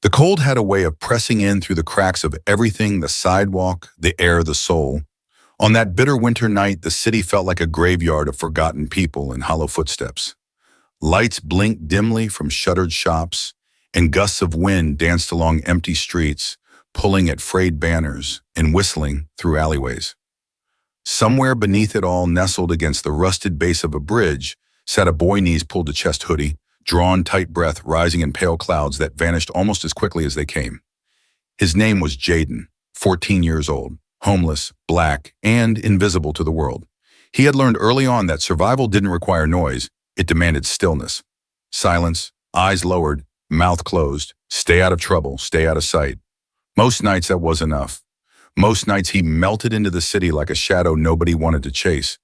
The cold had a way of pressing in through the cracks of everything: the sidewalk, the air, the soul. On that bitter winter night, the city felt like a graveyard of forgotten people and hollow footsteps. Lights blinked dimly from shuttered shops, and gusts of wind danced along empty streets, pulling at frayed banners and whistling through alleyways. Somewhere beneath it all, nestled against the rusted base of a bridge, sat a boy, knees pulled to chest hoodie, drawn tight breath rising in pale clouds that vanished almost as quickly as they came. His name was Jaden, 14 years old, homeless, black, and invisible to the world. He had learned early on that survival didn't require noise, it demanded stillness. Silence, eyes lowered, mouth closed, stay out of trouble, stay out of sight. Most nights that was enough. Most nights he melted into the city like a shadow nobody wanted to chase.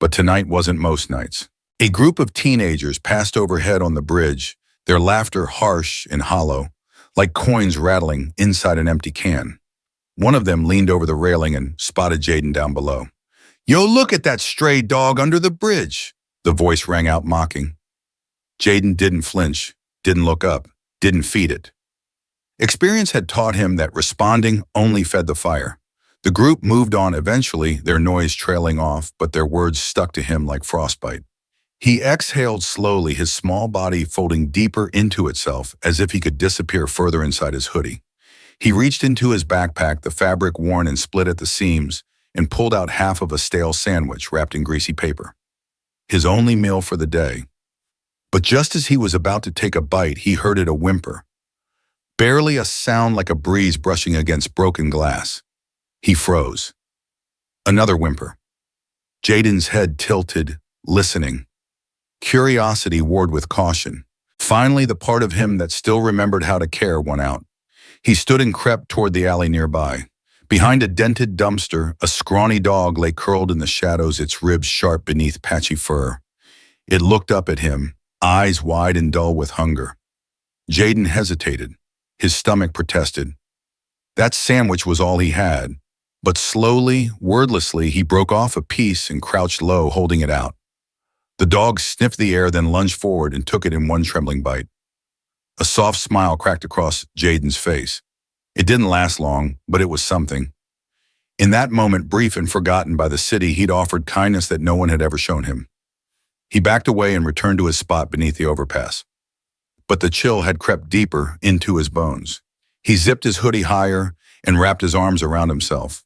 But tonight wasn't most nights. A group of teenagers passed overhead on the bridge, their laughter harsh and hollow, like coins rattling inside an empty can. One of them leaned over the railing and spotted Jaden down below. "Yo, look at that stray dog under the bridge," the voice rang out mocking. Jaden didn't flinch, didn't look up, didn't feed it. Experience had taught him that responding only fed the fire. The group moved on eventually, their noise trailing off, but their words stuck to him like frostbite. He exhaled slowly, his small body folding deeper into itself as if he could disappear further inside his hoodie. He reached into his backpack, the fabric worn and split at the seams, and pulled out half of a stale sandwich wrapped in greasy paper. His only meal for the day. But just as he was about to take a bite, he heard it, a whimper. Barely a sound, like a breeze brushing against broken glass. He froze. Another whimper. Jaden's head tilted, listening. Curiosity warred with caution. Finally, the part of him that still remembered how to care won out. He stood and crept toward the alley nearby. Behind a dented dumpster, a scrawny dog lay curled in the shadows, its ribs sharp beneath patchy fur. It looked up at him, eyes wide and dull with hunger. Jaden hesitated. His stomach protested. That sandwich was all he had, but slowly, wordlessly, he broke off a piece and crouched low, holding it out. The dog sniffed the air, then lunged forward and took it in one trembling bite. A soft smile cracked across Jaden's face. It didn't last long, but it was something. In that moment, brief and forgotten by the city, he'd offered kindness that no one had ever shown him. He backed away and returned to his spot beneath the overpass. But the chill had crept deeper into his bones. He zipped his hoodie higher and wrapped his arms around himself.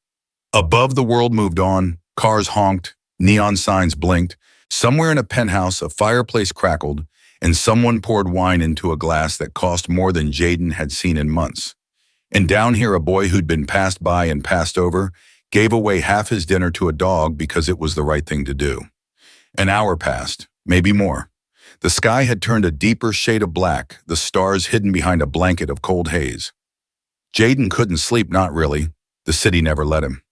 Above, the world moved on, cars honked, neon signs blinked. Somewhere in a penthouse, a fireplace crackled, and someone poured wine into a glass that cost more than Jaden had seen in months. And down here, a boy who'd been passed by and passed over gave away half his dinner to a dog because it was the right thing to do. An hour passed, maybe more. The sky had turned a deeper shade of black, the stars hidden behind a blanket of cold haze. Jaden couldn't sleep, not really. The city never let him.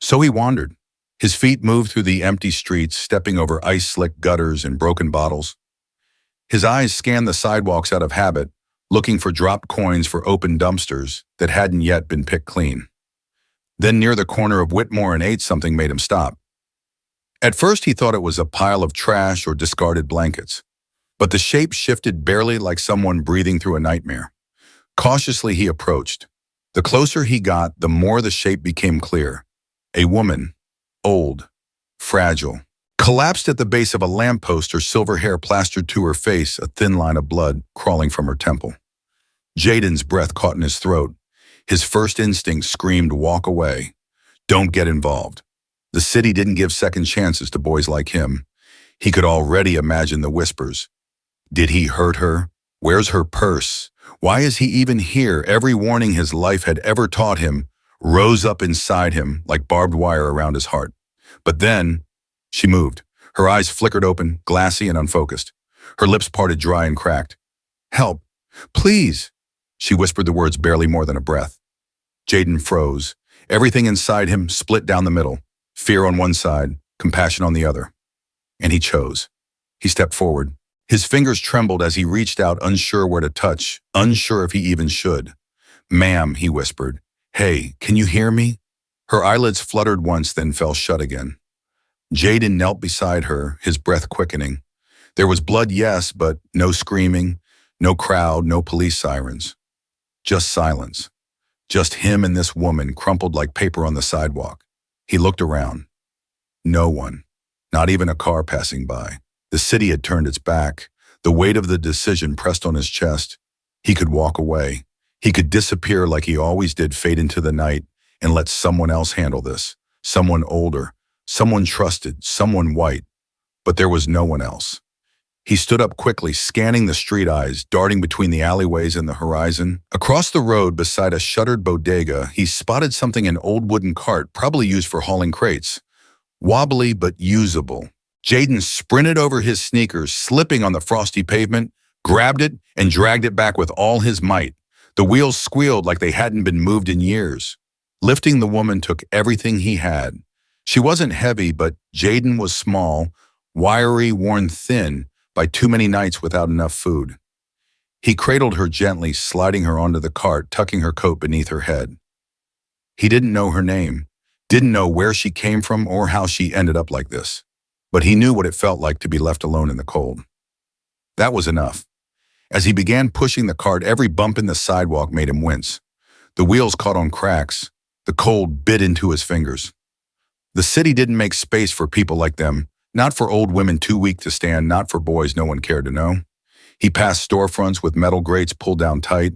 So he wandered. His feet moved through the empty streets, stepping over ice-slick gutters and broken bottles. His eyes scanned the sidewalks out of habit, looking for dropped coins for open dumpsters that hadn't yet been picked clean. Then near the corner of Whitmore and 8th, something made him stop. At first he thought it was a pile of trash or discarded blankets. But the shape shifted barely, like someone breathing through a nightmare. Cautiously he approached. The closer he got, the more the shape became clear. A woman, old, fragile, collapsed at the base of a lamppost, her silver hair plastered to her face, a thin line of blood crawling from her temple. Jaden's breath caught in his throat. His first instinct screamed, "Walk away. Don't get involved." The city didn't give second chances to boys like him. He could already imagine the whispers. Did he hurt her? Where's her purse? Why is he even here? Every warning his life had ever taught him rose up inside him like barbed wire around his heart. But then, she moved. Her eyes flickered open, glassy and unfocused. Her lips parted dry and cracked. "Help, please," she whispered the words barely more than a breath. Jaden froze. Everything inside him split down the middle. Fear on one side, compassion on the other. And he chose. He stepped forward. His fingers trembled as he reached out, unsure where to touch, unsure if he even should. "Ma'am," he whispered. "Hey, can you hear me?" Her eyelids fluttered once, then fell shut again. Jaden knelt beside her, his breath quickening. There was blood, yes, but no screaming, no crowd, no police sirens. Just silence. Just him and this woman crumpled like paper on the sidewalk. He looked around. No one. Not even a car passing by. The city had turned its back. The weight of the decision pressed on his chest. He could walk away. He could disappear like he always did, fade into the night, and let someone else handle this. Someone older, someone trusted, someone white. But there was no one else. He stood up quickly, scanning the street, eyes darting between the alleyways and the horizon. Across the road, beside a shuttered bodega, he spotted something, an old wooden cart, probably used for hauling crates. Wobbly but usable. Jaden sprinted over his sneakers, slipping on the frosty pavement, grabbed it, and dragged it back with all his might. The wheels squealed like they hadn't been moved in years. Lifting the woman took everything he had. She wasn't heavy, but Jaden was small, wiry, worn thin by too many nights without enough food. He cradled her gently, sliding her onto the cart, tucking her coat beneath her head. He didn't know her name, didn't know where she came from or how she ended up like this. But he knew what it felt like to be left alone in the cold. That was enough. As he began pushing the cart, every bump in the sidewalk made him wince. The wheels caught on cracks. The cold bit into his fingers. The city didn't make space for people like them, not for old women too weak to stand, not for boys no one cared to know. He passed storefronts with metal grates pulled down tight,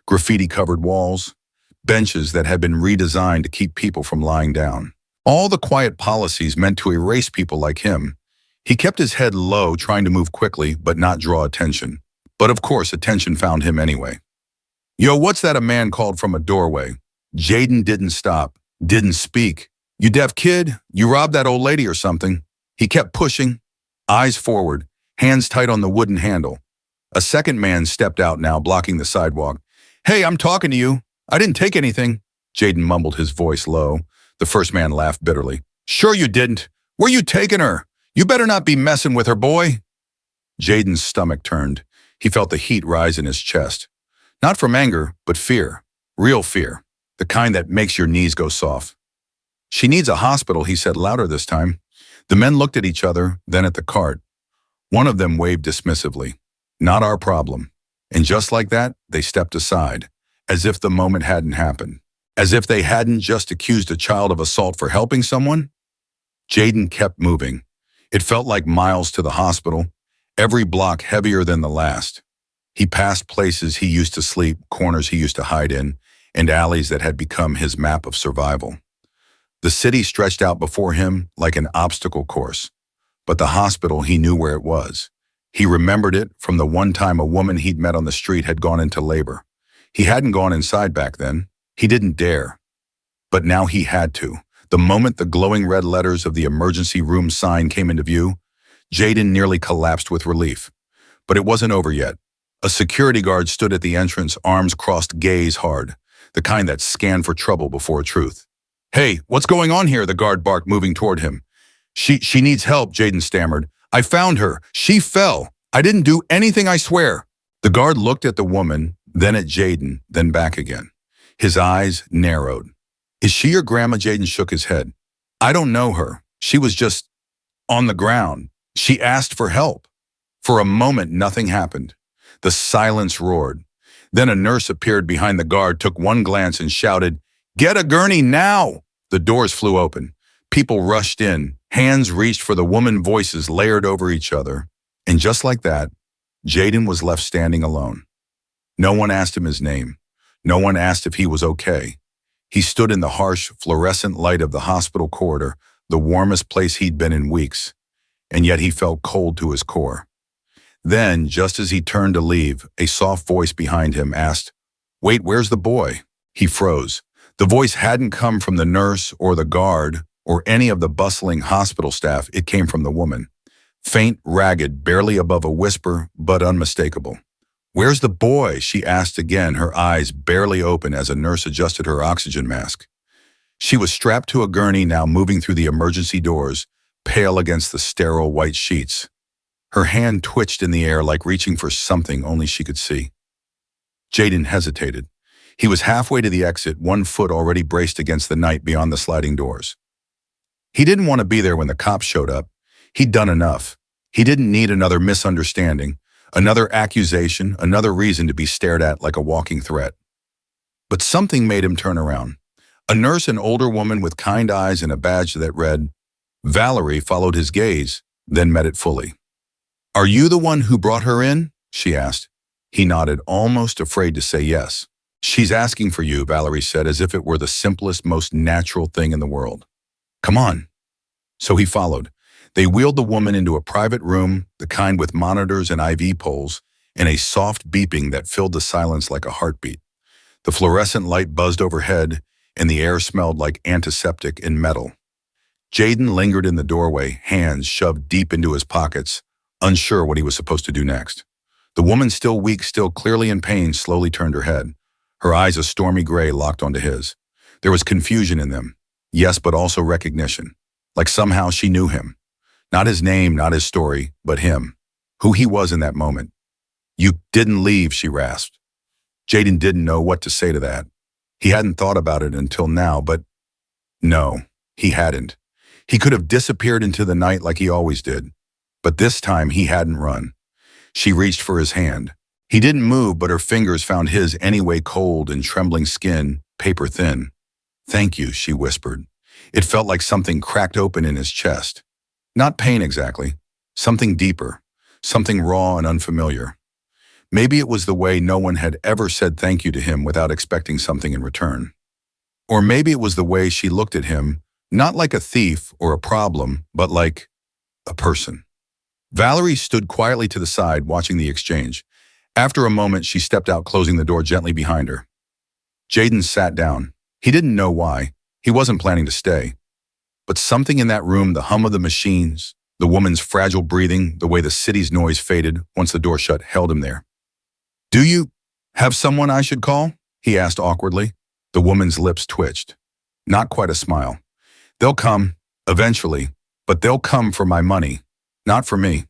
graffiti-covered walls, benches that had been redesigned to keep people from lying down. All the quiet policies meant to erase people like him. He kept his head low, trying to move quickly but not draw attention. But of course, attention found him anyway. "Yo, what's that?" a man called from a doorway. Jaden didn't stop, didn't speak. "You deaf kid? You robbed that old lady or something?" He kept pushing, eyes forward, hands tight on the wooden handle. A second man stepped out now, blocking the sidewalk. "Hey, I'm talking to you. I didn't take anything." Jaden mumbled, his voice low. The first man laughed bitterly. "Sure you didn't. Where you taking her? You better not be messing with her, boy." Jaden's stomach turned. He felt the heat rise in his chest. Not from anger, but fear. Real fear. The kind that makes your knees go soft. "She needs a hospital," he said, louder this time. The men looked at each other, then at the cart. One of them waved dismissively. "Not our problem." And just like that, they stepped aside, as if the moment hadn't happened. As if they hadn't just accused a child of assault for helping someone. Jaden kept moving. It felt like miles to the hospital, every block heavier than the last. He passed places he used to sleep, corners he used to hide in, and alleys that had become his map of survival. The city stretched out before him like an obstacle course. But the hospital, he knew where it was. He remembered it from the one time a woman he'd met on the street had gone into labor. He hadn't gone inside back then. He didn't dare. But now he had to. The moment the glowing red letters of the emergency room sign came into view, Jaden nearly collapsed with relief. But it wasn't over yet. A security guard stood at the entrance, arms crossed, gaze hard, the kind that scanned for trouble before truth. "Hey, what's going on here?" the guard barked, moving toward him. She needs help," Jaden stammered. "I found her. She fell. I didn't do anything, I swear." The guard looked at the woman, then at Jaden, then back again. His eyes narrowed. "Is she your grandma?" Jaden shook his head. "I don't know her. She was just on the ground. She asked for help." For a moment, nothing happened. The silence roared. Then a nurse appeared behind the guard, took one glance and shouted, "Get a gurney now!" The doors flew open. People rushed in. Hands reached for the woman, voices layered over each other. And just like that, Jaden was left standing alone. No one asked him his name. No one asked if he was okay. He stood in the harsh, fluorescent light of the hospital corridor, the warmest place he'd been in weeks. And yet he felt cold to his core. Then, just as he turned to leave, a soft voice behind him asked, "Wait, where's the boy?" He froze. The voice hadn't come from the nurse or the guard or any of the bustling hospital staff. It came from the woman. Faint, ragged, barely above a whisper, but unmistakable. "Where's the boy?" she asked again, her eyes barely open as a nurse adjusted her oxygen mask. She was strapped to a gurney, now moving through the emergency doors, pale against the sterile white sheets. Her hand twitched in the air like reaching for something only she could see. Jaden hesitated. He was halfway to the exit, one foot already braced against the night beyond the sliding doors. He didn't want to be there when the cops showed up. He'd done enough. He didn't need another misunderstanding, another accusation, another reason to be stared at like a walking threat. But something made him turn around. A nurse, an older woman with kind eyes and a badge that read, Valerie, followed his gaze, then met it fully. Are you the one who brought her in? She asked. He nodded, almost afraid to say yes. She's asking for you, Valerie said, as if it were the simplest, most natural thing in the world. Come on. So he followed. They wheeled the woman into a private room, the kind with monitors and IV poles, and a soft beeping that filled the silence like a heartbeat. The fluorescent light buzzed overhead, and the air smelled like antiseptic and metal. Jaden lingered in the doorway, hands shoved deep into his pockets, unsure what he was supposed to do next. The woman, still weak, still clearly in pain, slowly turned her head. Her eyes, a stormy gray, locked onto his. There was confusion in them. Yes, but also recognition. Like somehow she knew him. Not his name, not his story, but him. Who he was in that moment. You didn't leave, she rasped. Jaden didn't know what to say to that. He hadn't thought about it until now, but no, he hadn't. He could have disappeared into the night like he always did. But this time he hadn't run. She reached for his hand. He didn't move, but her fingers found his anyway, cold and trembling skin, paper thin. Thank you, she whispered. It felt like something cracked open in his chest. Not pain exactly. Something deeper. Something raw and unfamiliar. Maybe it was the way no one had ever said thank you to him without expecting something in return. Or maybe it was the way she looked at him, not like a thief or a problem, but like a person. Valerie stood quietly to the side, watching the exchange. After a moment, she stepped out, closing the door gently behind her. Jaden sat down. He didn't know why. He wasn't planning to stay. But something in that room, the hum of the machines, the woman's fragile breathing, the way the city's noise faded once the door shut, held him there. Do you have someone I should call? He asked awkwardly. The woman's lips twitched. Not quite a smile. They'll come, eventually, but they'll come for my money, not for me.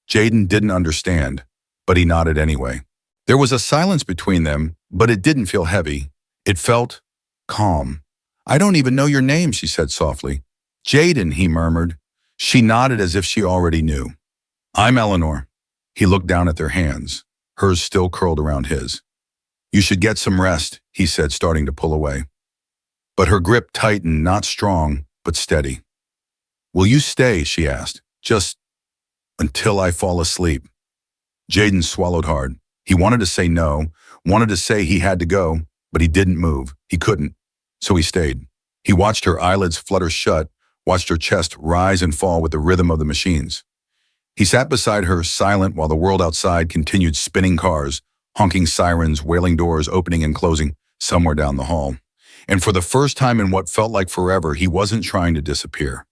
Jaden didn't understand, but he nodded anyway. There was a silence between them, but it didn't feel heavy. It felt calm. I don't even know your name, she said softly. Jaden, he murmured. She nodded as if she already knew. I'm Eleanor. He looked down at their hands, hers still curled around his. You should get some rest, he said, starting to pull away. But her grip tightened, not strong, but steady. Will you stay, she asked, just until I fall asleep? Jaden swallowed hard. He wanted to say no, wanted to say he had to go, but he didn't move. He couldn't. So he stayed. He watched her eyelids flutter shut, watched her chest rise and fall with the rhythm of the machines. He sat beside her, silent, while the world outside continued spinning cars, honking sirens, wailing doors opening and closing somewhere down the hall. And for the first time in what felt like forever, he wasn't trying to disappear.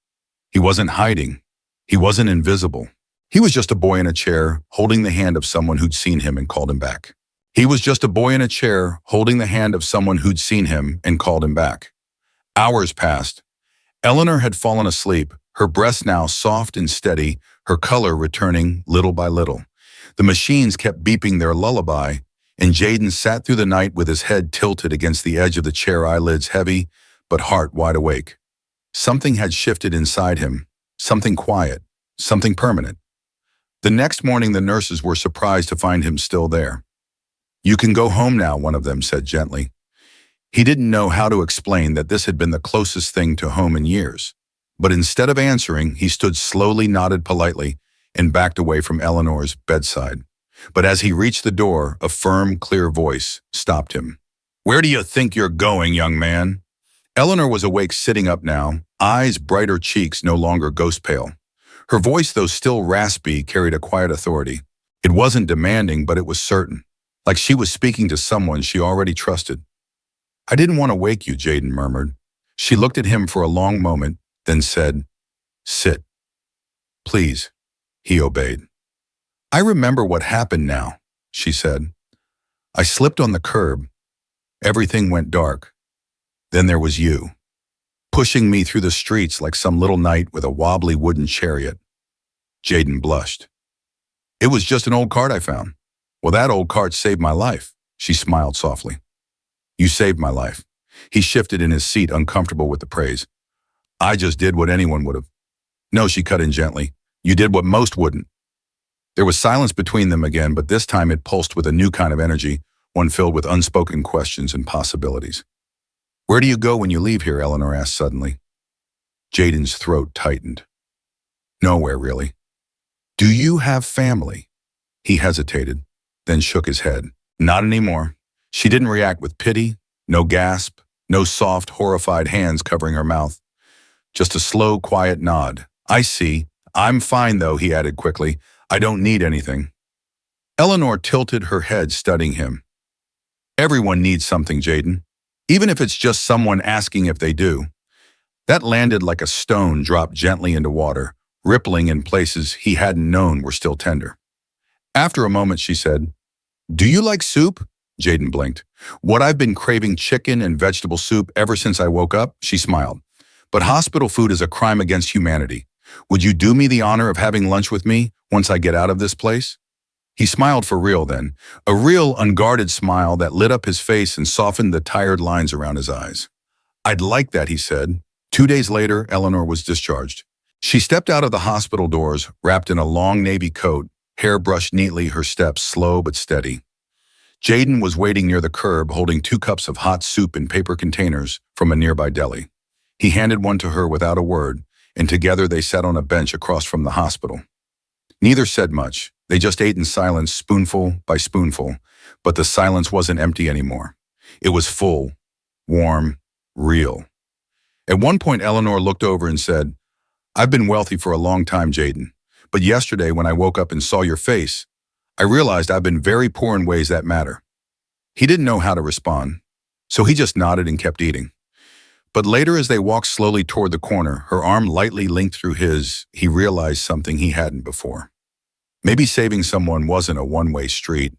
He wasn't hiding. He wasn't invisible. He was just a boy in a chair, holding the hand of someone who'd seen him and called him back. He was just a boy in a chair, holding the hand of someone who'd seen him and called him back. Hours passed. Eleanor had fallen asleep, her breath now soft and steady, her color returning little by little. The machines kept beeping their lullaby, and Jaden sat through the night with his head tilted against the edge of the chair, eyelids heavy, but heart wide awake. Something had shifted inside him, something quiet, something permanent. The next morning, the nurses were surprised to find him still there. You can go home now, one of them said gently. He didn't know how to explain that this had been the closest thing to home in years. But instead of answering, he stood slowly, nodded politely, and backed away from Eleanor's bedside. But as he reached the door, a firm, clear voice stopped him. Where do you think you're going, young man? Eleanor was awake, sitting up now, eyes brighter, cheeks no longer ghost pale. Her voice, though still raspy, carried a quiet authority. It wasn't demanding, but it was certain, like she was speaking to someone she already trusted. I didn't want to wake you, Jaden murmured. She looked at him for a long moment, then said, Sit. Please. He obeyed. I remember what happened now, she said. I slipped on the curb. Everything went dark. Then there was you, pushing me through the streets like some little knight with a wobbly wooden chariot. Jaden blushed. It was just an old cart I found. Well, that old cart saved my life, she smiled softly. You saved my life. He shifted in his seat, uncomfortable with the praise. I just did what anyone would have. No, she cut in gently. You did what most wouldn't. There was silence between them again, but this time it pulsed with a new kind of energy, one filled with unspoken questions and possibilities. "Where do you go when you leave here?" Eleanor asked suddenly. Jaden's throat tightened. "Nowhere, really." "Do you have family?" He hesitated, then shook his head. "Not anymore." She didn't react with pity, no gasp, no soft, horrified hands covering her mouth. Just a slow, quiet nod. "I see. I'm fine, though," he added quickly. "I don't need anything." Eleanor tilted her head, studying him. "Everyone needs something, Jaden. Even if it's just someone asking if they do." That landed like a stone dropped gently into water, rippling in places he hadn't known were still tender. After a moment, she said, "Do you like soup?" Jaden blinked. "What, I've been craving chicken and vegetable soup ever since I woke up," she smiled. "But hospital food is a crime against humanity. Would you do me the honor of having lunch with me once I get out of this place?" He smiled for real then, a real, unguarded smile that lit up his face and softened the tired lines around his eyes. "I'd like that," he said. 2 days later, Eleanor was discharged. She stepped out of the hospital doors, wrapped in a long navy coat, hair brushed neatly, her steps slow but steady. Jaden was waiting near the curb, holding 2 cups of hot soup in paper containers from a nearby deli. He handed one to her without a word, and together they sat on a bench across from the hospital. Neither said much. They just ate in silence, spoonful by spoonful, but the silence wasn't empty anymore. It was full, warm, real. At one point, Eleanor looked over and said, "I've been wealthy for a long time, Jaden, but yesterday when I woke up and saw your face, I realized I've been very poor in ways that matter." He didn't know how to respond, so he just nodded and kept eating. But later, as they walked slowly toward the corner, her arm lightly linked through his, he realized something he hadn't before. Maybe saving someone wasn't a one-way street.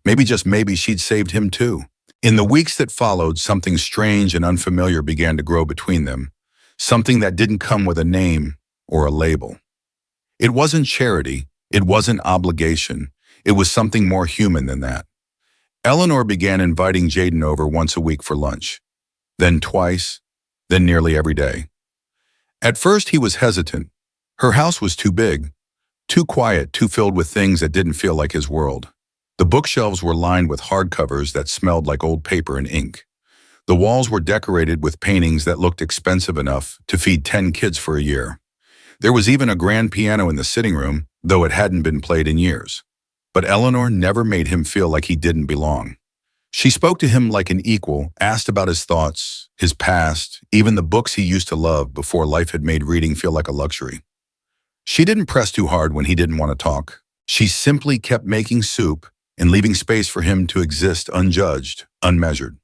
Maybe, just maybe, she'd saved him too. In the weeks that followed, something strange and unfamiliar began to grow between them, something that didn't come with a name or a label. It wasn't charity, it wasn't obligation, it was something more human than that. Eleanor began inviting Jaden over once a week for lunch, then twice, then nearly every day. At first, he was hesitant. Her house was too big, too quiet, too filled with things that didn't feel like his world. The bookshelves were lined with hardcovers that smelled like old paper and ink. The walls were decorated with paintings that looked expensive enough to feed 10 kids for a year. There was even a grand piano in the sitting room, though it hadn't been played in years. But Eleanor never made him feel like he didn't belong. She spoke to him like an equal, asked about his thoughts, his past, even the books he used to love before life had made reading feel like a luxury. She didn't press too hard when he didn't want to talk. She simply kept making soup and leaving space for him to exist unjudged, unmeasured.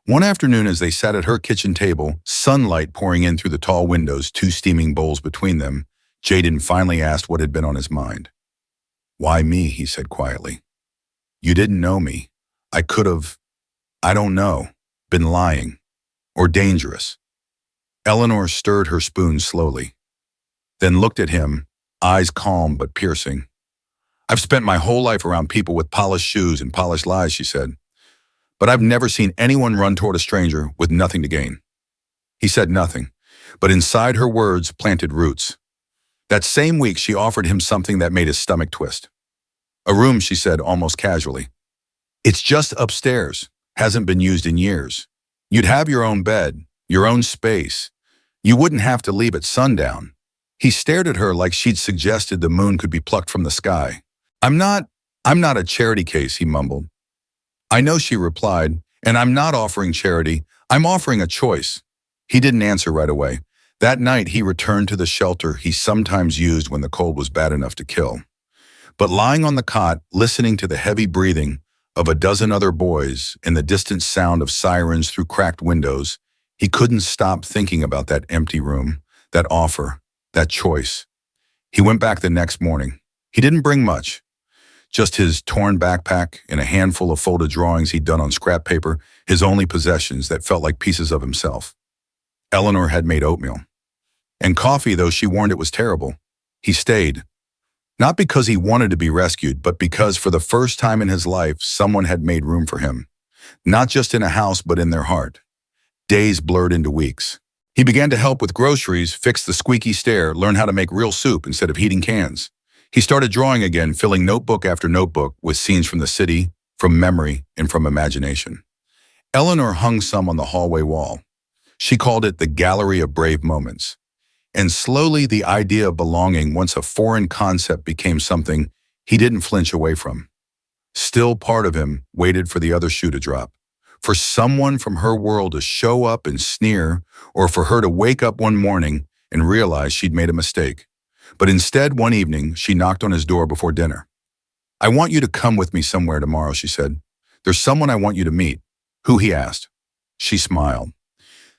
One afternoon, as they sat at her kitchen table, sunlight pouring in through the tall windows, 2 steaming bowls between them, Jaden finally asked what had been on his mind. "Why me?" he said quietly. "You didn't know me. I could have, I don't know, been lying. Or dangerous." Eleanor stirred her spoon slowly, then looked at him, eyes calm but piercing. "I've spent my whole life around people with polished shoes and polished lies," she said. "But I've never seen anyone run toward a stranger with nothing to gain." He said nothing, but inside her words planted roots. That same week, she offered him something that made his stomach twist. "A room," she said almost casually. "It's just upstairs, hasn't been used in years. You'd have your own bed, your own space. You wouldn't have to leave at sundown." He stared at her like she'd suggested the moon could be plucked from the sky. I'm not a charity case," he mumbled. "I know," she replied, "and I'm not offering charity. I'm offering a choice." He didn't answer right away. That night, he returned to the shelter he sometimes used when the cold was bad enough to kill. But lying on the cot, listening to the heavy breathing of a dozen other boys and the distant sound of sirens through cracked windows, he couldn't stop thinking about that empty room, that offer, that choice. He went back the next morning. He didn't bring much. Just his torn backpack and a handful of folded drawings he'd done on scrap paper, his only possessions that felt like pieces of himself. Eleanor had made oatmeal. And coffee, though she warned it was terrible. He stayed. Not because he wanted to be rescued, but because for the first time in his life, someone had made room for him. Not just in a house, but in their heart. Days blurred into weeks. He began to help with groceries, fix the squeaky stair, learn how to make real soup instead of heating cans. He started drawing again, filling notebook after notebook with scenes from the city, from memory and from imagination. Eleanor hung some on the hallway wall. She called it the Gallery of Brave Moments. And slowly the idea of belonging, once a foreign concept, became something he didn't flinch away from. Still, part of him waited for the other shoe to drop, for someone from her world to show up and sneer, or for her to wake up one morning and realize she'd made a mistake. But instead, one evening, she knocked on his door before dinner. "I want you to come with me somewhere tomorrow," she said. "There's someone I want you to meet." "Who?" he asked. She smiled.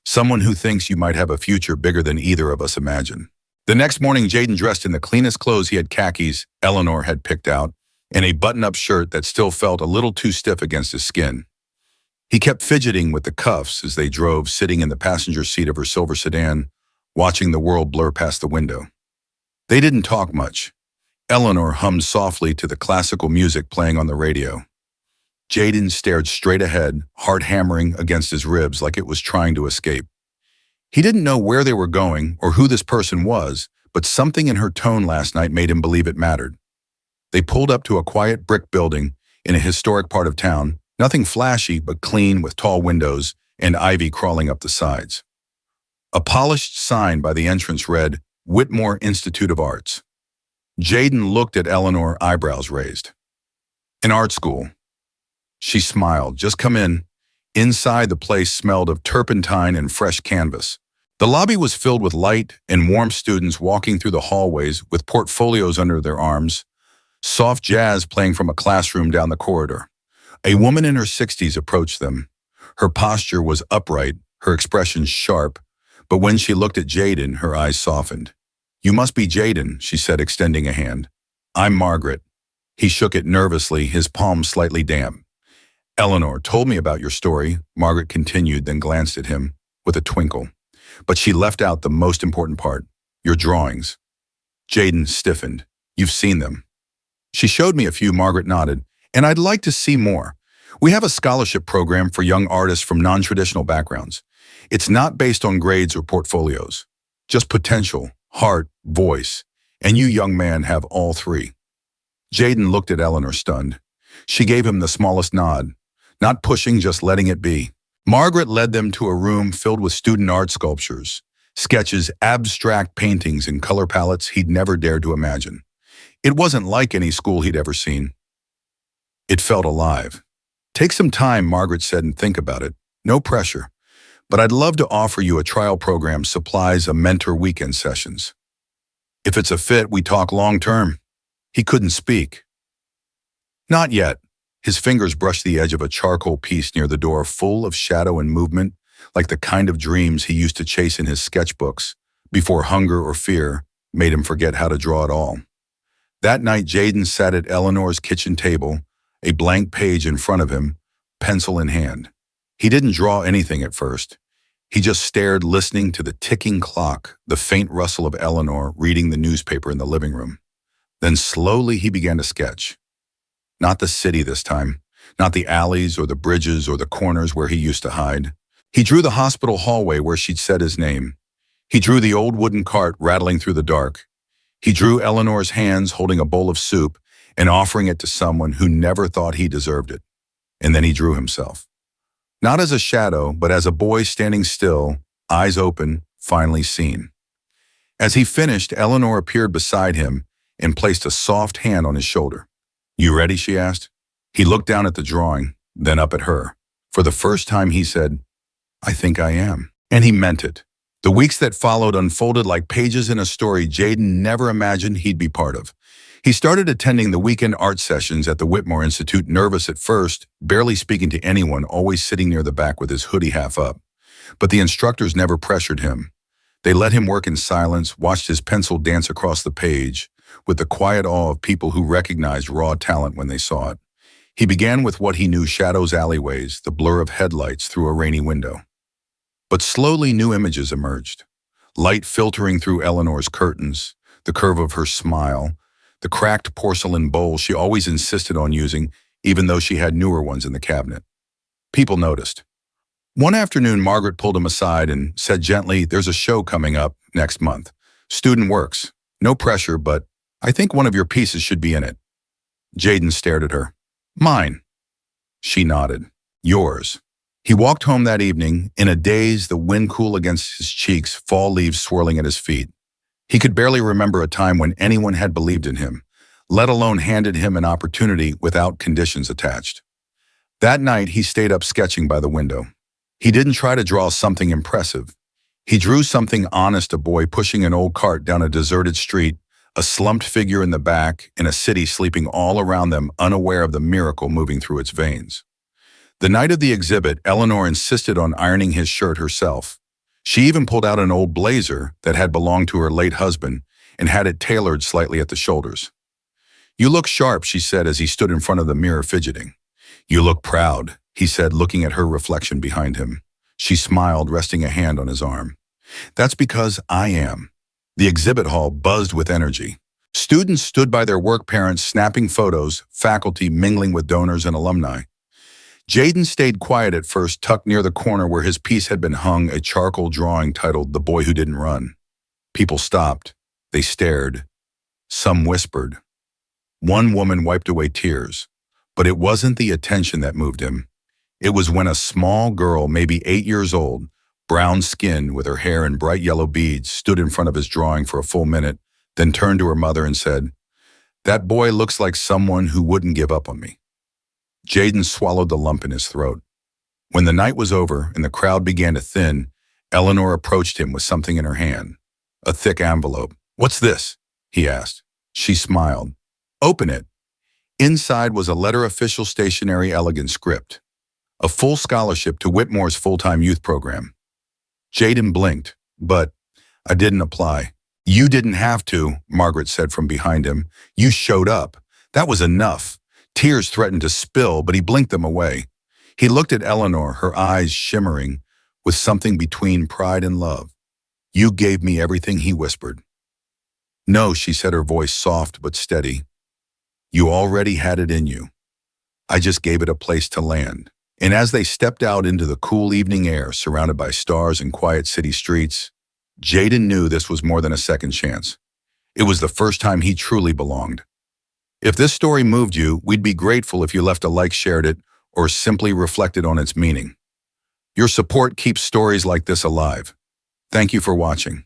"Someone who thinks you might have a future bigger than either of us imagine." The next morning, Jaden dressed in the cleanest clothes. He had khakis Eleanor had picked out, and a button-up shirt that still felt a little too stiff against his skin. He kept fidgeting with the cuffs as they drove, sitting in the passenger seat of her silver sedan, watching the world blur past the window. They didn't talk much. Eleanor hummed softly to the classical music playing on the radio. Jaden stared straight ahead, heart hammering against his ribs like it was trying to escape. He didn't know where they were going or who this person was, but something in her tone last night made him believe it mattered. They pulled up to a quiet brick building in a historic part of town, nothing flashy but clean with tall windows and ivy crawling up the sides. A polished sign by the entrance read, "Whitmore Institute of Arts." Jaden looked at Eleanor, eyebrows raised. "An art school." She smiled. "Just come in." Inside, the place smelled of turpentine and fresh canvas. The lobby was filled with light and warm students walking through the hallways with portfolios under their arms, soft jazz playing from a classroom down the corridor. A woman in her 60s approached them. Her posture was upright, her expression sharp, but when she looked at Jaden, her eyes softened. "You must be Jaden," she said, extending a hand. "I'm Margaret." He shook it nervously, his palm slightly damp. "Eleanor told me about your story," Margaret continued, then glanced at him with a twinkle. "But she left out the most important part, your drawings." Jaden stiffened. "You've seen them." "She showed me a few," Margaret nodded, "and I'd like to see more. We have a scholarship program for young artists from non-traditional backgrounds. It's not based on grades or portfolios, just potential, heart, voice, and you, young man, have all three." Jaden looked at Eleanor, stunned. She gave him the smallest nod, not pushing, just letting it be. Margaret led them to a room filled with student art sculptures, sketches, abstract paintings, and color palettes he'd never dared to imagine. It wasn't like any school he'd ever seen. It felt alive. "Take some time," Margaret said, "and think about it. No pressure. But I'd love to offer you a trial program, supplies, a mentor, weekend sessions. If it's a fit, we talk long-term." He couldn't speak. "Not yet." His fingers brushed the edge of a charcoal piece near the door, full of shadow and movement, like the kind of dreams he used to chase in his sketchbooks before hunger or fear made him forget how to draw at all. That night, Jaden sat at Eleanor's kitchen table, a blank page in front of him, pencil in hand. He didn't draw anything at first. He just stared, listening to the ticking clock, the faint rustle of Eleanor reading the newspaper in the living room. Then slowly he began to sketch. Not the city this time, not the alleys or the bridges or the corners where he used to hide. He drew the hospital hallway where she'd said his name. He drew the old wooden cart rattling through the dark. He drew Eleanor's hands holding a bowl of soup and offering it to someone who never thought he deserved it. And then he drew himself. Not as a shadow, but as a boy standing still, eyes open, finally seen. As he finished, Eleanor appeared beside him and placed a soft hand on his shoulder. "You ready?" she asked. He looked down at the drawing, then up at her. For the first time, he said, "I think I am." And he meant it. The weeks that followed unfolded like pages in a story Jaden never imagined he'd be part of. He started attending the weekend art sessions at the Whitmore Institute, nervous at first, barely speaking to anyone, always sitting near the back with his hoodie half up. But the instructors never pressured him. They let him work in silence, watched his pencil dance across the page, with the quiet awe of people who recognized raw talent when they saw it. He began with what he knew: shadows, alleyways, the blur of headlights through a rainy window. But slowly new images emerged. Light filtering through Eleanor's curtains, the curve of her smile, the cracked porcelain bowl she always insisted on using, even though she had newer ones in the cabinet. People noticed. One afternoon, Margaret pulled him aside and said gently, "There's a show coming up next month. Student works. No pressure, but I think one of your pieces should be in it." Jaden stared at her. "Mine." She nodded. Yours. He walked home that evening, in a daze, the wind cool against his cheeks, fall leaves swirling at his feet. He could barely remember a time when anyone had believed in him, let alone handed him an opportunity without conditions attached. That night, he stayed up sketching by the window. He didn't try to draw something impressive. He drew something honest, a boy pushing an old cart down a deserted street, a slumped figure in the back, in a city sleeping all around them, unaware of the miracle moving through its veins. The night of the exhibit, Eleanor insisted on ironing his shirt herself. She even pulled out an old blazer that had belonged to her late husband and had it tailored slightly at the shoulders. You look sharp, she said as he stood in front of the mirror fidgeting. You look proud, he said, looking at her reflection behind him. She smiled, resting a hand on his arm. That's because I am. The exhibit hall buzzed with energy. Students stood by their work, parents snapping photos, faculty mingling with donors and alumni. Jaden stayed quiet at first, tucked near the corner where his piece had been hung, a charcoal drawing titled The Boy Who Didn't Run. People stopped. They stared. Some whispered. One woman wiped away tears. But it wasn't the attention that moved him. It was when a small girl, maybe 8 years old, brown-skinned with her hair in bright yellow beads, stood in front of his drawing for a full minute, then turned to her mother and said, "That boy looks like someone who wouldn't give up on me." Jaden swallowed the lump in his throat. When the night was over and the crowd began to thin, Eleanor approached him with something in her hand. A thick envelope. "What's this?" he asked. She smiled. "Open it." Inside was a letter, official stationery, elegant script. A full scholarship to Whitmore's full-time youth program. Jaden blinked, but I didn't apply. You didn't have to, Margaret said from behind him. You showed up. That was enough. Tears threatened to spill, but he blinked them away. He looked at Eleanor, her eyes shimmering with something between pride and love. You gave me everything, he whispered. No, she said, her voice soft but steady. You already had it in you. I just gave it a place to land. And as they stepped out into the cool evening air, surrounded by stars and quiet city streets, Jaden knew this was more than a second chance. It was the first time he truly belonged. If this story moved you, we'd be grateful if you left a like, shared it, or simply reflected on its meaning. Your support keeps stories like this alive. Thank you for watching.